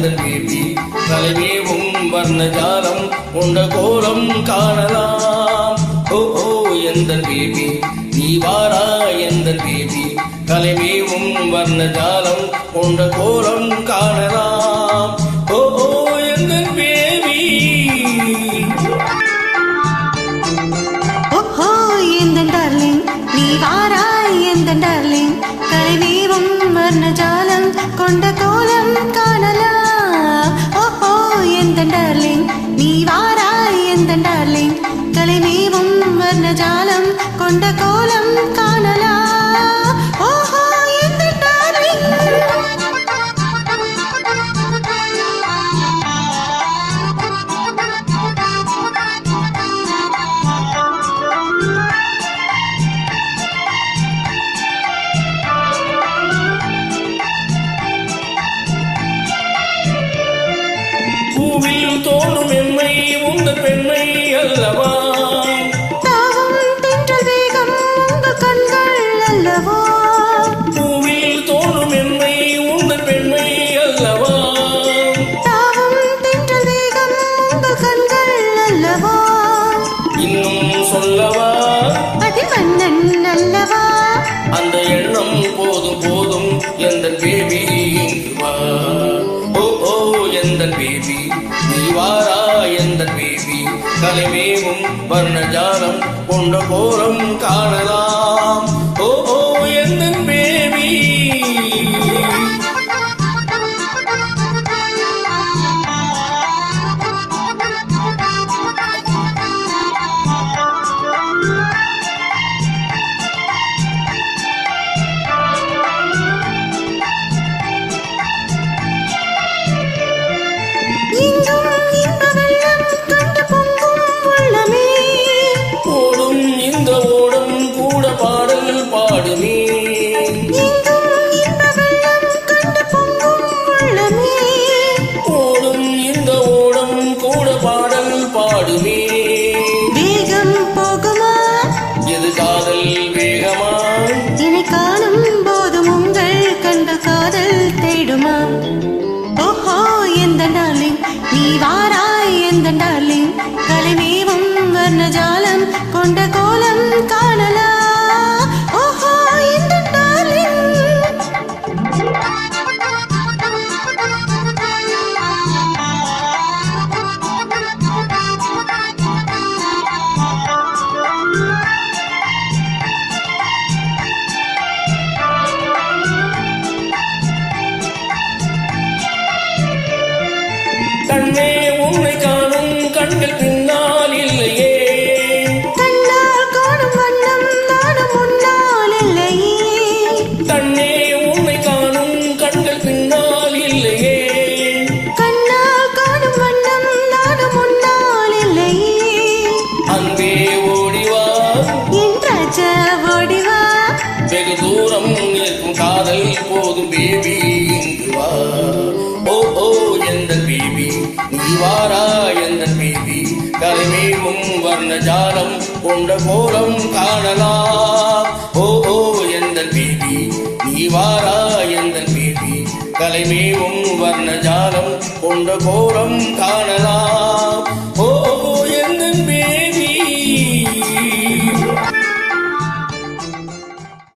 எந்தன் பேபி கலைமேவும் வர்ணஜாலம் கொண்ட கோலம் காணலாம். ஓ ஓ எந்தன் பேபி நீ வாரா எந்தன் பேபி கலைமேவும் வர்ணஜாலம் கொண்ட கோலம் காணலாம். ஓ ஓ எந்தன் பேபி ஓஹோ எந்தன் டார்லிங் நீ வாரா எந்தன் டார்லிங் கலைமேவும் வர்ணஜாலம் கொண்ட கோலம் காணலாம். ஓஹோ எந்தன் டார்லிங் நீ வாரா எந்தன் டார்லிங் கலைமேவும் வர்ணஜாலம் கொண்ட கோலம் காணலாம். ஓஹோ எந்தன் டார்லிங் பூவில் தோன்றும் எம்மை உங்கள் பெண்மை அல்லவா, தாவும் தென்றல் வேகம் உங்கள் கண்கள் அல்லவா, பூவில் தோன்றும் எம்மை உங்கள் பெண்மை அல்லவா, தாவும் தென்றல் வேகம் உங்கள் கண்கள் அல்லவா, இன்னும் சொல்லவா அது மன்னன் அல்லவா, அந்த எண்ணம் போதும் போதும் எந்தன் பேபி இங்கு வா. ஓ ஓ எந்தன் பேபி நீ வாரா எந்தன் பேபி கலைமேவும் வர்ணஜாலம் கொண்ட கோலம் காணலாம். ஓ ஓ எந்தன் பேபி இங்கும் இன்ப வெள்ளம் கண்டு பொங்கும் உள்ளமே, ஓடும் இந்த ஓடம் கூட பாடல் பாடுமே, இங்கும் இன்ப வெள்ளம் கண்டு பொங்கும் உள்ளமே, ஓடும் இந்த ஓடம் கூட பாடல் பாடுமே. வேகம் போகுமா எது காதல் வேகமா, என்னை காணும் போதும் உங்கள் கண்ட காதல் தேடுமா. ஓஹோ எந்தன் டார்லிங் நீ வாராய் எந்தன் டார்லிங் கலைமேவும் வர்ணஜாலம் கொண்ட கோலம் காணலாம். ஓஹோ எந்தன் டார்லிங் கண்ணே உன்னை காணும் கண்கள் பின்னால் இல்லையே, கண்ணால் காணும் வண்ணம் நானும் முன்னால் இல்லையே, கண்ணே உன்னை காணும் கண்கள் பின்னால் இல்லையே, கண்ணால் காணும் வண்ணம் நானும் முன்னால் இல்லையே, அன்பே ஓடிவா என் ராஜா ஓடிவா, வெகு தூரம் நிற்கும் காதல் போதும் பேபி இங்கு வா. ஓ ஓ எந்தன் பேபி நீ வாரா எந்தன் பேபி கலைமேவும் வர்ணஜாலம் கொண்ட கோலம் காணலாம். ஓ ஓ எந்தன் பேபி நீ வாரா எந்தன் பேபி கலைமேவும் வர்ணஜாலம் கொண்ட கோலம் காணலாம்.